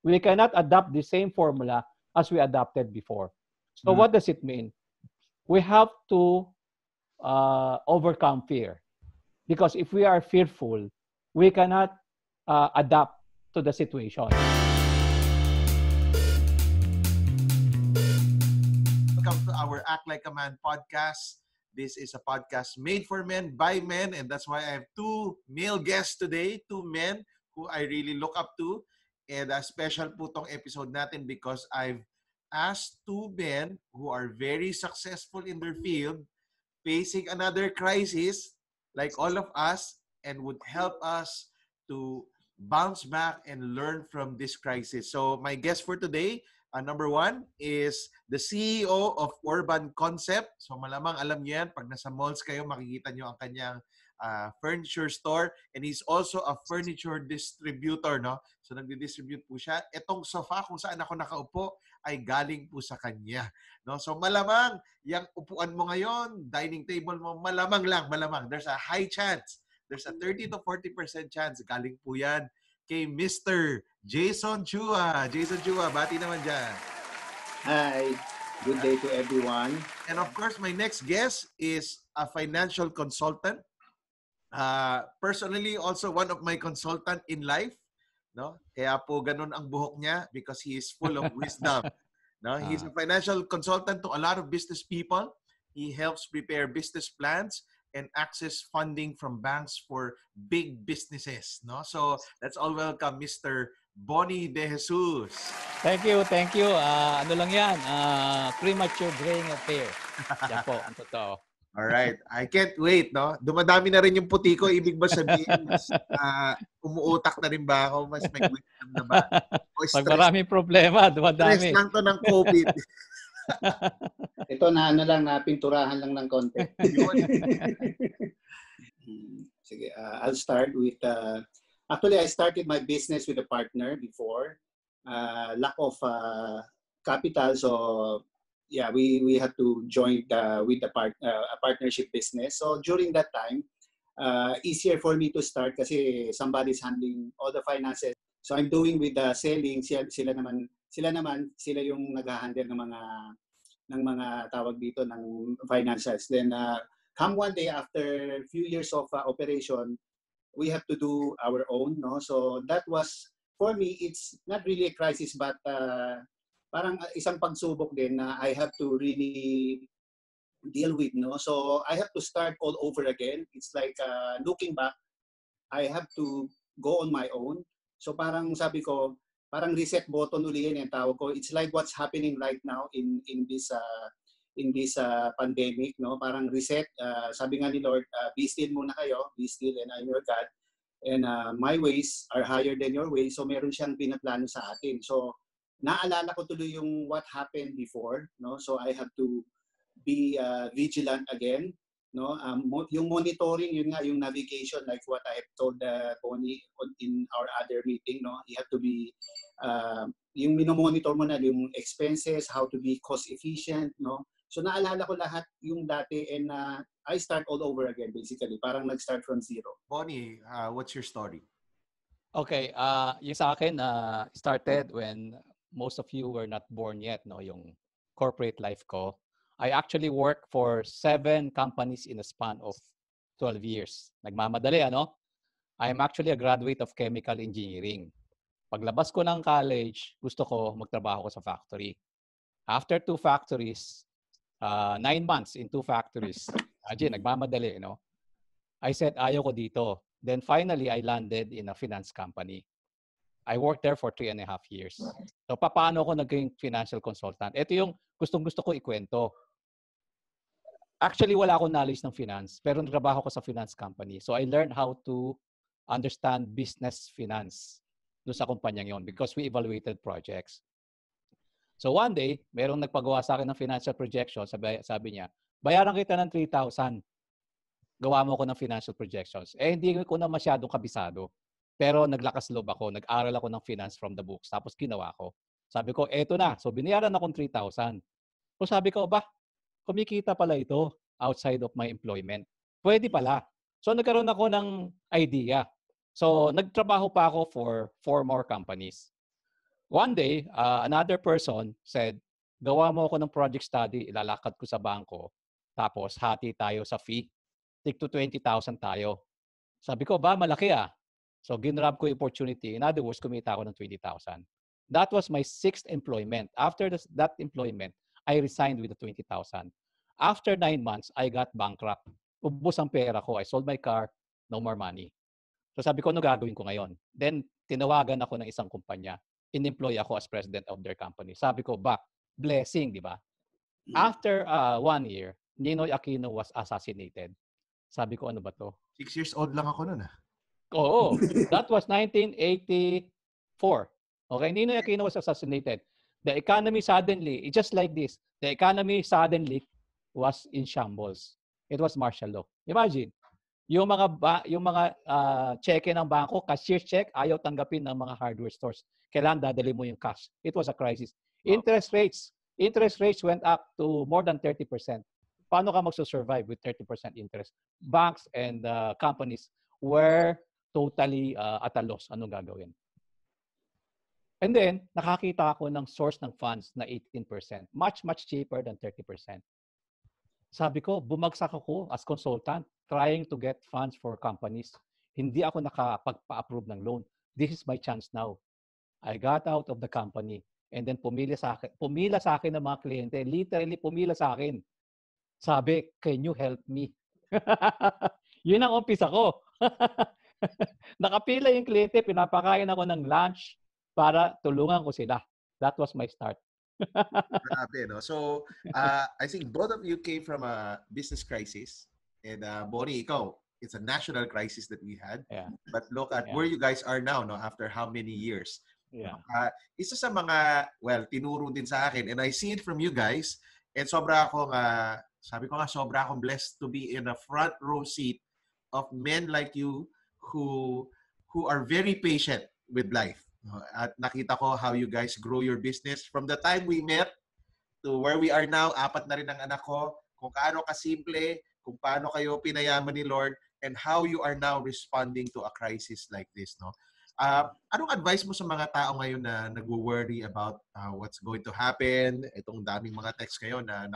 We cannot adopt the same formula as we adopted before. So what does it mean? We have to overcome fear. Because if we are fearful, we cannot adapt to the situation. Welcome to our Act Like a Man podcast. This is a podcast made for men, by men, and that's why I have two male guests today, two men who I really look up to. And special po tong episode natin because I've asked two men who are very successful in their field, facing another crisis like all of us, and would help us to bounce back and learn from this crisis. So my guest for today, number one, is the CEO of Urban Concept. So malamang alam niyo yan, pag nasa malls kayo, makikita niyo ang kanyang furniture store, and he's also a furniture distributor, no? So nagdi-distribute po siya. Etong sofa kung saan ako nakaupo ay galing po sa kanya, no? So malamang yung upuan mo ngayon, dining table mo, malamang there's a high chance, there's a 30 to 40% chance galing po yan kay Mr. Jason Chua. Jason Chua, bati naman dyan. Hi, good day to everyone. And of course, my next guest is a financial consultant. Personally, also one of my consultant in life, no? Kaya po ganun ang buhok niya because he is full of wisdom. No, he's a financial consultant to a lot of business people. He helps prepare business plans and access funding from banks for big businesses, no? So let's all welcome Mr. Bonnie De Jesus. Thank you, thank you. Ano lang yan, premature graying of hair. Yan po, ang totoo. Alright. I can't wait, no? Dumadami na rin yung puti ko. Ibig ba sabihin, mas umuutak na rin ba ako? Mas may wisdom na ba? Pag maraming problema, dumadami. Stress lang to ng COVID. Ito na ano lang, na pinturahan lang ng konti. Sige, I'll start with, actually I started my business with a partner before. Lack of capital, so yeah, we had to join with a partnership business. So during that time, easier for me to start kasi somebody's handling all the finances. So I'm doing with the selling. Sila yung nag-handle ng mga tawag dito ng financials. Then come one day after a few years of operation, we have to do our own, no? So that was, for me, it's not really a crisis, but parang isang pagsubok din na I have to really deal with, no? So I have to start all over again. It's like looking back, I have to go on my own. So parang sabi ko, parang reset button uli yan yung tawag ko. It's like what's happening right now in this pandemic, no? Parang reset. Sabi nga ni Lord, be still muna kayo, be still and I'm your God. And my ways are higher than your ways. So meron siyang pinaplano sa atin. So naalala ko tuloy yung what happened before, no? So I have to be vigilant again, no? Yung monitoring, yun nga, yung navigation, like what I have told Bonnie in our other meeting, no? You have to be yung minomonitor mo na yung expenses, how to be cost efficient, no? So naalala ko lahat yung dati, and I start all over again basically. Parang nag-start from zero. Bonnie, what's your story? Okay, yung sa akin started when most of you were not born yet, no? Yung corporate life ko. I actually worked for 7 companies in a span of 12 years. Nagmamadali, ano? I'm actually a graduate of chemical engineering. Paglabas ko ng college, gusto ko magtrabaho ko sa factory. After 2 factories, 9 months in 2 factories, nagmamadali, no? I said, ayaw ko dito. Then finally, I landed in a finance company. I worked there for 3.5 years. So, paano ako naging financial consultant? Ito yung gustong-gusto ko ikwento. Actually, wala akong knowledge ng finance, pero nagtrabaho ko sa finance company. So, I learned how to understand business finance doon sa kumpanyang yon because we evaluated projects. So, one day, merong nagpagawa sa akin ng financial projection. Sabi niya, bayaran kita ng 3,000. Gawa mo ko ng financial projections. Hindi ko na masyadong kabisado. Pero naglakas loob ako. Nag-aral ako ng finance from the books. Tapos ginawa ko. Sabi ko, eto na. So, binayaran akong 3,000. So, sabi ko, kumikita pala ito outside of my employment. Pwede pala. So, nagkaroon ako ng idea. So, nagtrabaho pa ako for 4 more companies. One day, another person said, gawa mo ako ng project study, ilalakad ko sa bangko, tapos hati tayo sa fee. Take to 20,000 tayo. Sabi ko, ba, malaki ah. So, ginrab ko yung opportunity. In other words, kumita ako ng 20,000. That was my 6th employment. After that employment, I resigned with the 20,000. After 9 months, I got bankrupt. Ubus ang pera ko. I sold my car. No more money. So sabi ko, ano gagawin ko ngayon? Then, tinawagan ako ng isang kumpanya. In-employ ako as president of their company. Sabi ko, blessing, di ba? After 1 year, Ninoy Aquino was assassinated. Sabi ko, ano ba to? 6 years old lang ako noon. Oo. That was 1984. Okay, Ninoy Aquino was assassinated. The economy suddenly, just like this, the economy suddenly was in shambles. It was martial law. Imagine, yung mga cheque ng bangko, cashier check, ayaw tanggapin ng mga hardware stores. Kailangan dadali mo yung cash. It was a crisis. Wow. Interest rates went up to more than 30%. Paano ka magsusurvive with 30% interest? Banks and companies were totally at a loss. Anong gagawin? And then, nakakita ako ng source ng funds na 18%. Much, much cheaper than 30%. Sabi ko, bumagsak ako as consultant trying to get funds for companies. Hindi ako nakapagpa-approve ng loan. This is my chance now. I got out of the company and then pumila sa akin ng mga kliyente. Literally, pumila sa akin. Sabi, can you help me? Yun ang umpisa ko. Nakapila yung kliyente, pinapakain ako ng lunch para tulungan ko sila. That was my start. Grabe, no? So, I think both of you came from a business crisis. And Bonnie, ikaw, it's a national crisis that we had. Yeah. But look at where you guys are now, no? After how many years? Yeah. Isa sa mga, tinuro din sa akin. And I see it from you guys. And sobra akong blessed to be in a front row seat of men like you who are very patient with life. At nakita ko how you guys grow your business from the time we met to where we are now. 4 na rin ang anak ko. Kung kaano kasimple, kung paano kayo pinayaman ni Lord, and how you are now responding to a crisis like this, no? Anong advice mo sa mga tao ngayon na nagwo-worry about what's going to happen? Itong daming mga text ngayon na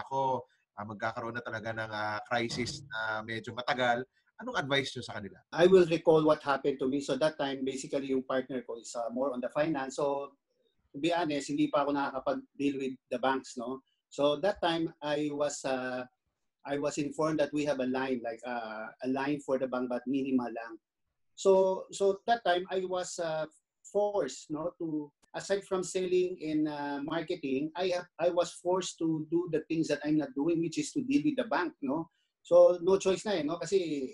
magkakaroon na talaga ng crisis na medyo matagal. Anong advice nyo sa kanila? I will recall what happened to me. So that time, basically, yung partner ko is more on the finance. So to be honest, hindi pa ako nakakapag-deal with the banks, no? So that time, I was informed that we have a line, like a line for the bank, but minimal lang. So that time, I was forced, no, to, aside from selling and marketing, I was forced to do the things that I'm not doing, which is to deal with the bank, no? So no choice na no? Kasi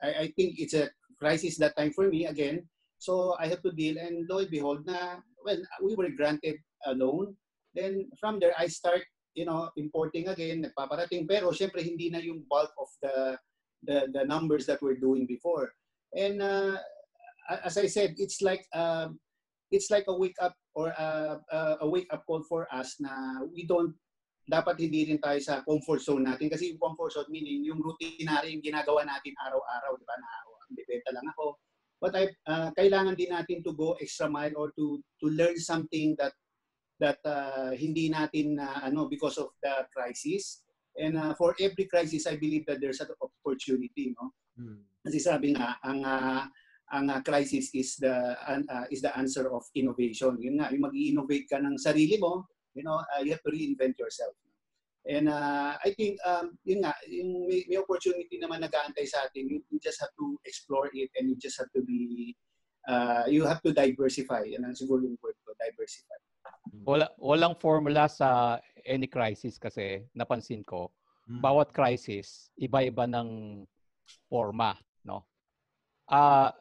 I think it's a crisis that time for me again. So I have to deal, and lo and behold, we were granted a loan. Then from there, I start, importing again, nagpaparating. Pero syempre hindi na yung bulk of the numbers that we're doing before. And as I said, it's like a wake up or a wake up call for us na dapat hindi rin tayo sa comfort zone natin. Kasi yung comfort zone, meaning yung routinary, yung ginagawa natin araw-araw, di ba, na bibenta lang ako. But kailangan din natin to go extra mile or to learn something that hindi natin because of the crisis. And for every crisis, I believe that there's an opportunity, no? Kasi sabi nga, ang crisis is the answer of innovation. Yun nga, yung mag-i-innovate ka ng sarili mo, you have to reinvent yourself. And I think, yun nga, yung may opportunity naman nag-aantay sa atin, you just have to explore it, and you just have to be, you have to diversify. Yan ang siguro yung word ko, diversify. Walang formula sa any crisis kasi napansin ko, bawat crisis, iba-iba ng forma, no?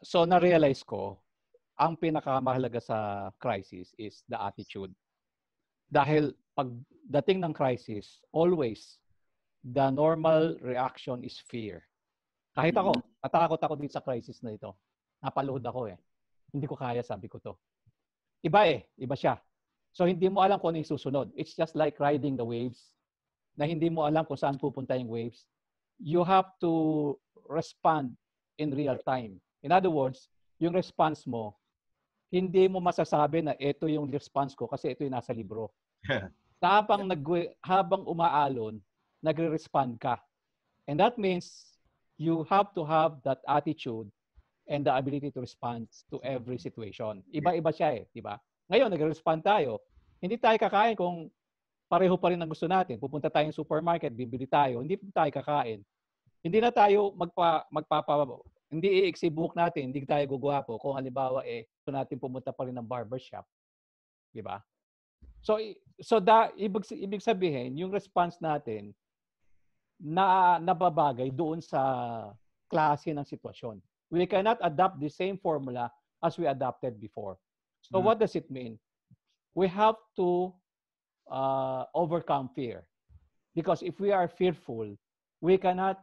So na-realize ko, ang pinakamahalaga sa crisis is the attitude. Dahil pagdating ng crisis, always, the normal reaction is fear. Kahit ako, natakot ako dito sa crisis na ito. Napaluhod ako Hindi ko kaya, sabi ko to. Iba siya. So hindi mo alam kung ano yung susunod. It's just like riding the waves, na hindi mo alam kung saan pupunta yung waves. You have to respond in real time. In other words, yung response mo, hindi mo masasabi na ito yung response ko kasi ito yung nasa libro. Habang umaalon, nagre-respond ka. And that means you have to have that attitude and the ability to respond to every situation. Iba-iba siya di ba? Ngayon, nagre-respond tayo. Hindi tayo kakain kung pareho pa rin ang gusto natin. Pupunta tayo sa supermarket, bibili tayo. Hindi tayo kakain. Hindi na tayo hindi i-exi buhok natin, hindi tayo gugwapo. Kung halimbawa, gusto natin pumunta pa rin ng barbershop. Di ba? So ibig sabihin, yung response natin na nababagay doon sa klase ng sitwasyon. We cannot adopt the same formula as we adopted before. So what does it mean? We have to overcome fear. Because if we are fearful, we cannot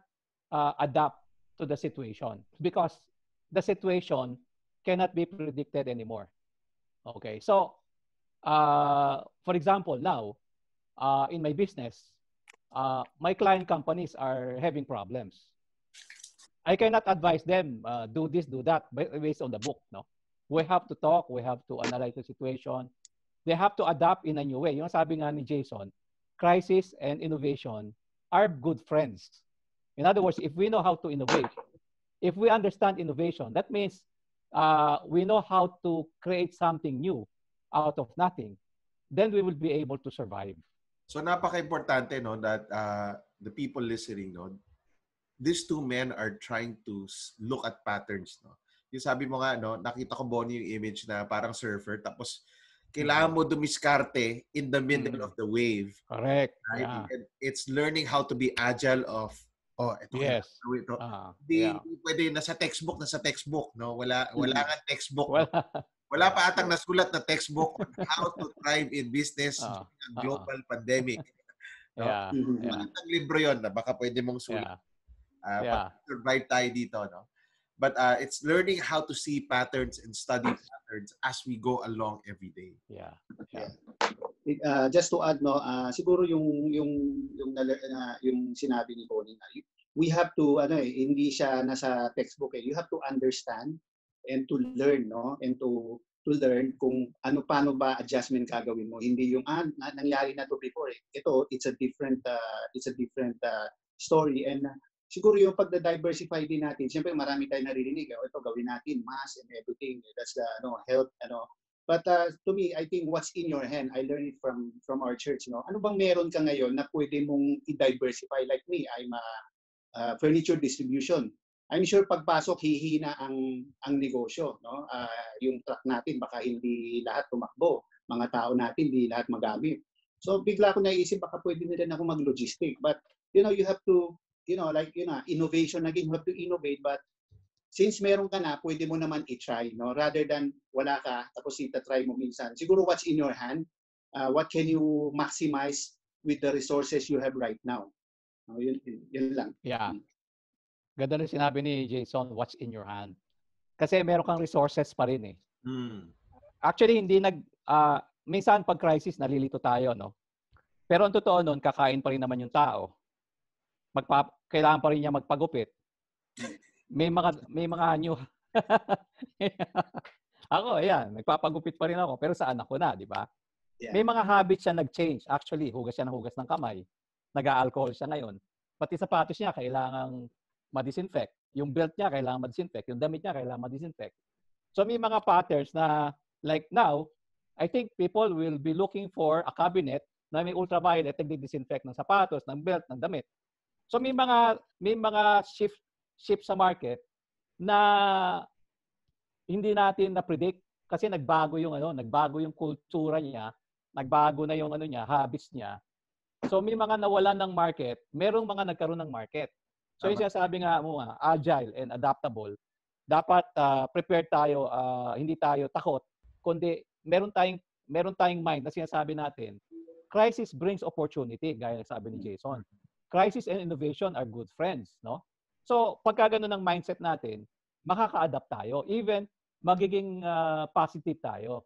adapt to the situation. Because the situation cannot be predicted anymore. Okay, so for example, now, in my business, my client companies are having problems. I cannot advise them, do this, do that, based on the book. No, we have to talk, we have to analyze the situation. They have to adapt in a new way. Yung sabi nga ni Jason, crisis and innovation are good friends. In other words, if we know how to innovate, if we understand innovation, that means we know how to create something new out of nothing, then we will be able to survive. So napaka-importante no that the people listening no, these two men are trying to look at patterns no. Yung sabi mo nga no, nakita ko Bonnie yung image na parang surfer tapos kailangan mo dumiskarte in the middle of the wave. Correct. Right? Yeah. And it's learning how to be agile of ito yes. Ito. Di pwede nasa textbook, no? Wala nga textbook. Wala. No? Wala pa atang nasulat na textbook on how to thrive in business during a global pandemic. No? Magandang libro 'yon na baka pwede mong sulat. Survive tayo dito, no? But it's learning how to see patterns and study patterns as we go along every day. Yeah. Just to add no, siguro yung sinabi ni Bonnie, we have to hindi siya nasa textbook You have to understand and to learn no, and to learn kung paano ba adjustment gagawin mo. Hindi yung nangyari na to before. Ito it's a different story and siguro yung pagda-diversify din natin. Siyempre marami tayong naririnig. Ito gawin natin, mass and everything. That's the health. But to me, I think what's in your hand, I learned it from our church. No? Ano bang meron ka ngayon na pwede mong i-diversify? Like me, I'm a furniture distribution. I'm sure pagpasok, hihina ang negosyo. No? Yung truck natin, baka hindi lahat tumakbo. Mga tao natin, hindi lahat magamit. So bigla ko naisip, baka pwede na rin ako mag-logistic. But you have to innovation again, you have to innovate, but since meron ka na, pwede mo naman i-try, no? Rather than wala ka, tapos ita-try mo minsan. Siguro what's in your hand, what can you maximize with the resources you have right now? Yun lang. Yeah. Ganda rin sinabi ni Jason, what's in your hand. Kasi meron kang resources pa rin Actually, hindi minsan pag crisis, nalilito tayo, no? Pero ang totoo nun, kakain pa rin naman yung tao. Kailangan pa rin niya magpagupit. May mga new. Ako, nagpapagupit pa rin ako. Pero sa anak ko na, di ba? Yeah. May mga habits siya nag-change. Actually, hugas siya ng kamay. Nag-alcohol siya ngayon. Pati sapatos niya, kailangang ma-disinfect. Yung belt niya, kailangan ma-disinfect. Yung damit niya, kailangan ma-disinfect. So, may mga patterns na, like now, I think people will be looking for a cabinet na may ultraviolet, nag-disinfect ng sapatos, ng belt, ng damit. So may mga shift sa market na hindi natin na-predict kasi nagbago yung kultura niya, nagbago na yung habits niya. So may mga nawalan ng market, merong mga nagkaroon ng market. So yung sinasabi nga mo agile and adaptable. Dapat prepared tayo, hindi tayo takot, kundi meron tayong mind na sinasabi natin, crisis brings opportunity, gaya ng sabi ni Jason. Crisis and innovation are good friends, no? So, pagka ganun ang mindset natin, makaka-adapt tayo. Even, magiging positive tayo.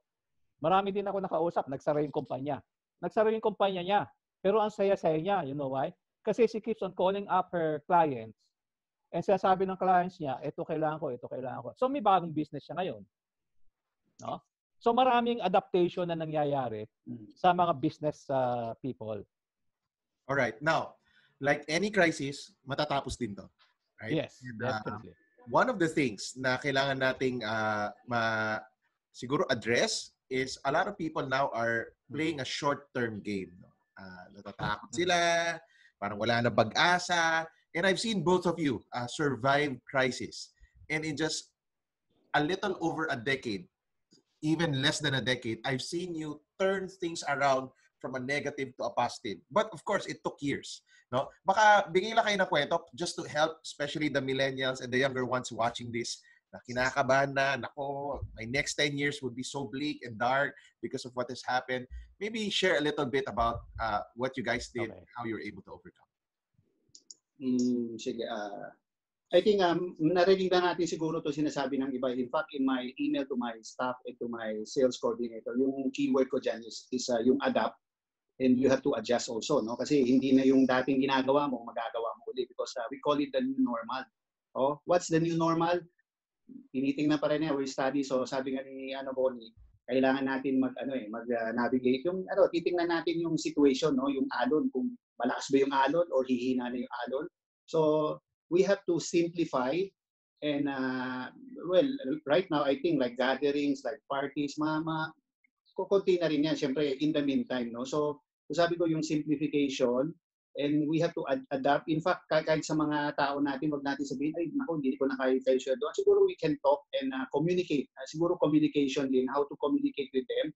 Marami din ako nakausap, nagsara yung kumpanya. Nagsara yung kumpanya niya. Pero ang saya-saya niya, you know why? Kasi she keeps on calling up her clients and sinasabi ng clients niya, ito kailangan ko. So, may bagong business siya ngayon. No? So maraming adaptation na nangyayari sa mga business people. All right. Now, like any crisis, matatapos din to. Right? Yes, And, definitely. one of the things na kailangan nating siguro address is a lot of people now are playing a short-term game. No? Natatakot sila, parang wala na pag-asa. And I've seen both of you survive crisis. And in just a little over a decade, even less than a decade, I've seen you turn things around from a negative to a positive. But of course, it took years. No? Baka bigyan lang kayo ng kwento just to help, especially the millennials and the younger ones watching this, na kinakabahan na, nako, my next 10 years would be so bleak and dark because of what has happened. Maybe share a little bit about what you guys did, how you were able to overcome. Sige, I think narinig na natin siguro to sinasabi ng iba. In fact, in my email to my staff and to my sales coordinator, yung keyword ko dyan is yung adapt, and you have to adjust also, no? Kasi hindi na yung dating ginagawa mo, magagawa mo ulit because we call it the new normal. Oh, what's the new normal? Tinitingnan pa rin niya, we study. So sabi nga ni Bonnie, kailangan natin mag-navigate yung titingnan natin yung situation, no? Yung alon, kung malakas ba yung alon or hihina na yung alon. So we have to simplify and well, right now I think like gatherings, like parties, kukunti na rin yan syempre in the meantime, no? So sabi ko yung simplification, and we have to adapt. In fact, kahit sa mga tao natin, wag natin sabihin, ay naku, hindi ko na kayo share doon. Siguro we can talk and communicate. Siguro communication din, how to communicate with them.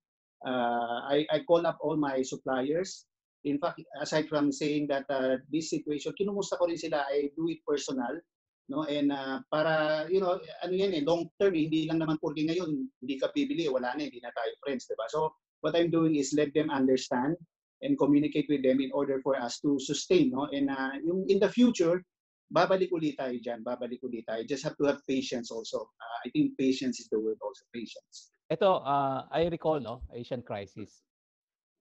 I call up all my suppliers. In fact, aside from saying that this situation, kinumusta ko rin sila, I do it personal, no? And para, ano yan long term, hindi lang naman porque ngayon, hindi ka bibili, wala na, hindi na tayo friends, diba? So, what I'm doing is let them understand and communicate with them in order for us to sustain, no? And yung in the future, babalik ulit tayo dyan, babalik ulit tayo. Just have to have patience also. I think patience is the word also, patience. Ito, I recall, no, Asian crisis.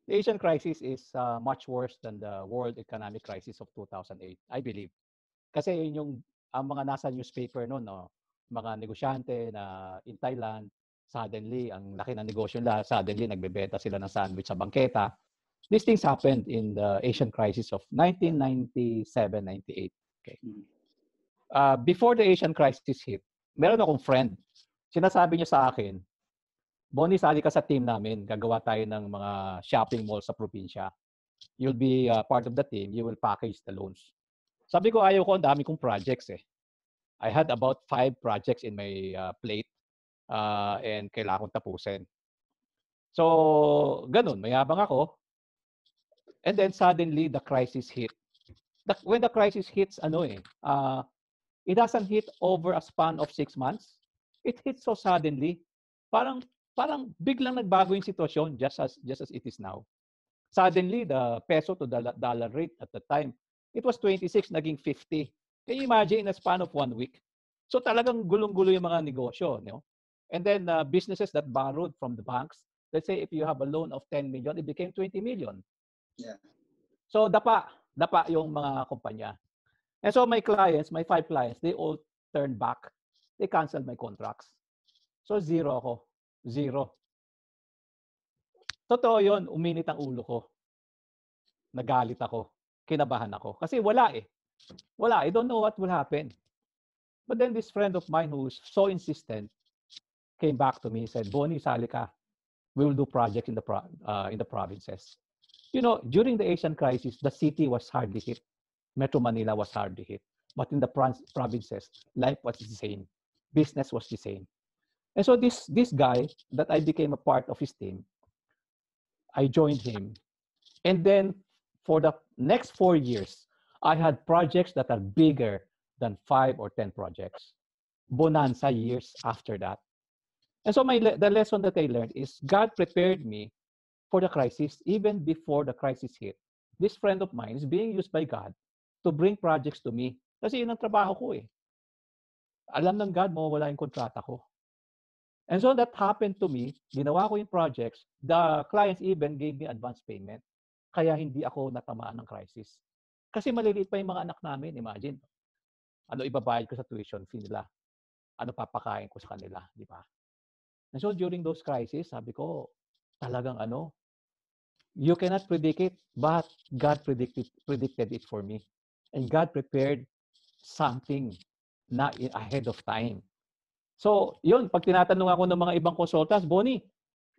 The Asian crisis is much worse than the world economic crisis of 2008, I believe. Kasi ang mga nasa newspaper noon, no, mga negosyante na in Thailand, suddenly, ang laki ng negosyo nila, suddenly nagbebenta sila ng sandwich sa bangketa. These things happened in the Asian crisis of 1997-98. Okay. Before the Asian crisis hit, meron akong friend. Sinasabi niya sa akin, Bonnie, sali ka sa team namin. Gagawa tayo ng mga shopping mall sa probinsya. You'll be part of the team. You will package the loans. Sabi ko, ayaw ko. Ang dami kong projects eh. I had about 5 projects in my plate and kailangan kong tapusin. So, ganun. Mayabang ako. And then suddenly the crisis hit. When the crisis hits, it doesn't hit over a span of 6 months. It hits so suddenly. Parang biglang nagbago yung sitwasyon just as it is now. Suddenly, the peso to dollar rate at the time, it was 26, naging 50. Can you imagine in a span of 1 week? So talagang gulong-gulo yung mga negosyo. No? And then businesses that borrowed from the banks, let's say if you have a loan of 10 million, it became 20 million. Yeah. So dapa yung mga kumpanya. And so my clients, my 5 clients, they all turned back. They canceled my contracts. So zero ako. Zero. Totoo yun, uminit ang ulo ko. Nagalit ako. Kinabahan ako. Kasi wala eh. Wala. I don't know what will happen. But then this friend of mine who's so insistent came back to me and said, Bonnie, sali ka. We will do projects in the provinces. During the Asian crisis, the city was hardly hit. Metro Manila was hardly hit. But in the provinces, life was the same. Business was the same. And so this guy that I became a part of his team, I joined him. And then for the next 4 years, I had projects that are bigger than 5 or 10 projects. Bonanza years after that. And so the lesson that I learned is God prepared me for the crisis even before the crisis hit. This friend of mine is being used by God to bring projects to me. Kasi yun ang trabaho ko eh. Alam ng God, mawawala yung kontrata ko. And so that happened to me. Ginawa ko yung projects. The clients even gave me advance payment. Kaya hindi ako natamaan ng crisis. Kasi maliliit pa yung mga anak namin. Imagine, ano ibabayad ko sa tuition fee nila? Ano papakain ko sa kanila? Di ba? And so during those crises, sabi ko, talagang you cannot predict it, but God predicted it for me. And God prepared something na ahead of time. So, yun, pag tinatanong ako ng mga ibang consultants, Bonnie,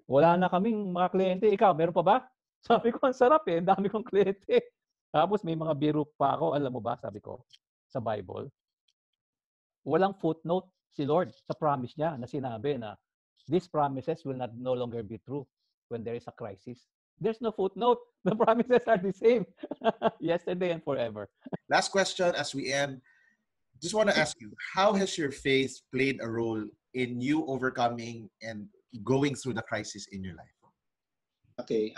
wala na kaming mga kliyente. Ikaw, meron pa ba? Sabi ko, ang sarap eh. Ang dami kong kliyente. Tapos may mga biro pa ako. Alam mo ba, sabi ko, sa Bible, walang footnote si Lord sa promise niya na sinabi na these promises will not no longer be true when there is a crisis. There's no footnote. The promises are the same yesterday and forever. Last question as we end. Just want to ask you, how has your faith played a role in you overcoming and going through the crisis in your life? Okay,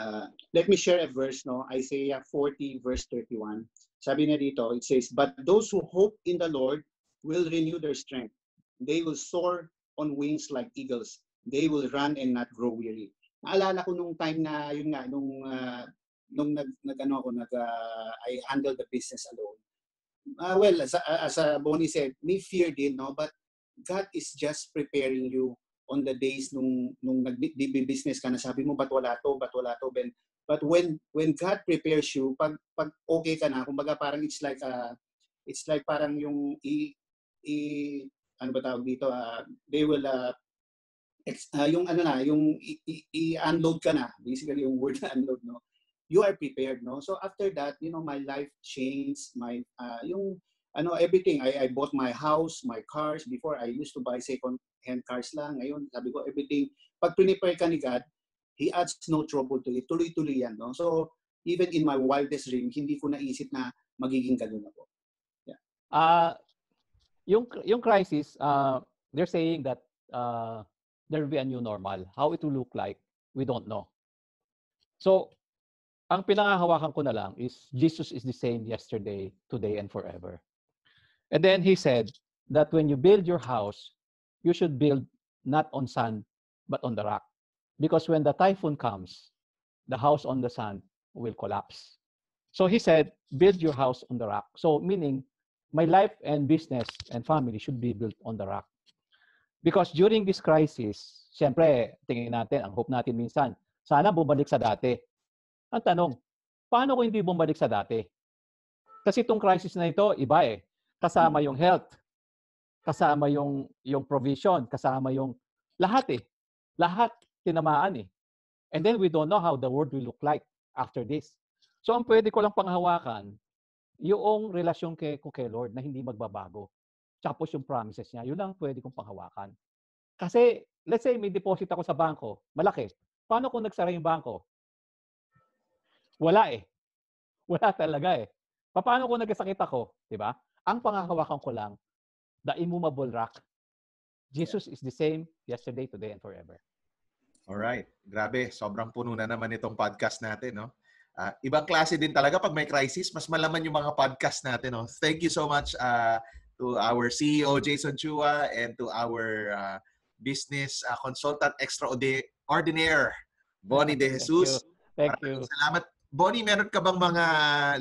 let me share a verse, no? Isaiah 40, verse 31. Sabi na dito, it says, "But those who hope in the Lord will renew their strength. They will soar on wings like eagles. They will run and not grow weary." Naalala ko nung time na, yun nga, nung I handled the business alone. Well, as Bonnie said, may fear din, no? But God is just preparing you on the days nung nag-business ka na, sabi mo, ba't wala to, Ben? But when God prepares you, pag okay ka na, kumbaga parang it's like parang yung ano ba tawag dito, they will yung i-unload ka na, basically yung word na unload, no? You are prepared, no? So after that, my life changed, my everything. I bought my house, my cars. Before, I used to buy second-hand cars lang. Ngayon, sabi ko, everything. Pag prepare ka ni God, He adds no trouble to it. Tuloy-tuloy yan, no? So, even in my wildest dream, hindi ko naisip na magiging ganun ako. Yeah. Yung crisis, they're saying that there will be a new normal. How it will look like, we don't know. So, ang pinangahawakan ko na lang is Jesus is the same yesterday, today, and forever. And then he said that when you build your house, you should build not on sand, but on the rock. Because when the typhoon comes, the house on the sand will collapse. So he said, build your house on the rock. So meaning, my life and business and family should be built on the rock. Because during this crisis, siyempre, tingin natin, ang hope natin minsan, sana bumalik sa dati. Ang tanong, paano kung hindi bumalik sa dati? Kasi itong crisis na ito, iba eh. Kasama yung health, kasama yung provision, kasama yung lahat eh. Lahat tinamaan eh. And then we don't know how the world will look like after this. So ang pwede ko lang panghawakan, yung relasyon ko kay Lord na hindi magbabago. Tapos yung promises niya, yun lang pwede kong panghawakan. Kasi, let's say may deposit ako sa bangko, malaki. Paano kung nagsara yung bangko? Wala eh. Wala talaga eh. Paano kung nagkasakit ako? Diba? Ang panghahawakan ko lang, the immovable rock. Jesus is the same yesterday, today, and forever. Alright. Grabe. Sobrang puno na naman itong podcast natin, no? Ibang klase din talaga pag may crisis. Mas malaman yung mga podcast natin, no? Thank you so much to our CEO, Jason Chua, and to our business consultant extraordinaire, Bonnie De Jesus. Thank you. Salamat. Bonnie, meron ka bang mga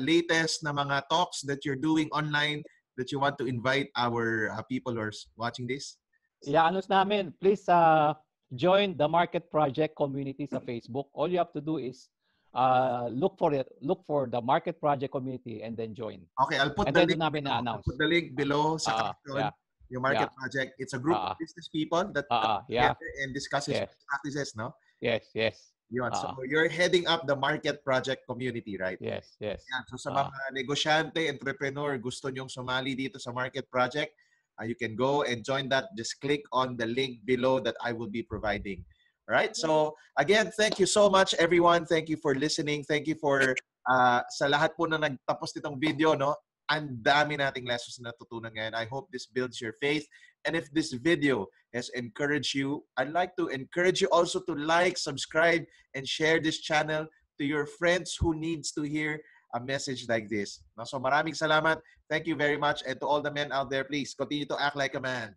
latest na mga talks that you're doing online that you want to invite our people who are watching this? I-announce namin. Please join the Market Project community sa Facebook. All you have to do is look for the Market Project community and then join. Okay, I'll put the link below sa caption. Yung Market Project. It's a group of business people that come together and discusses practices, no? Yes. Yun. So you're heading up the Market Project community, right? Yes. Yan. So sa mga negosyante, entrepreneur, gusto nyong sumali dito sa Market Project, you can go and join that. Just click on the link below that I will be providing. All right? So again, thank you so much, everyone. Thank you for listening. Thank you for sa lahat po na nagtapos nitong video, no? Ang dami nating lessons na natutunan ngayon. I hope this builds your faith. And if this video has encouraged you, I'd like to encourage you also to like, subscribe, and share this channel to your friends who needs to hear a message like this. So maraming salamat. Thank you very much. And to all the men out there, please continue to act like a man.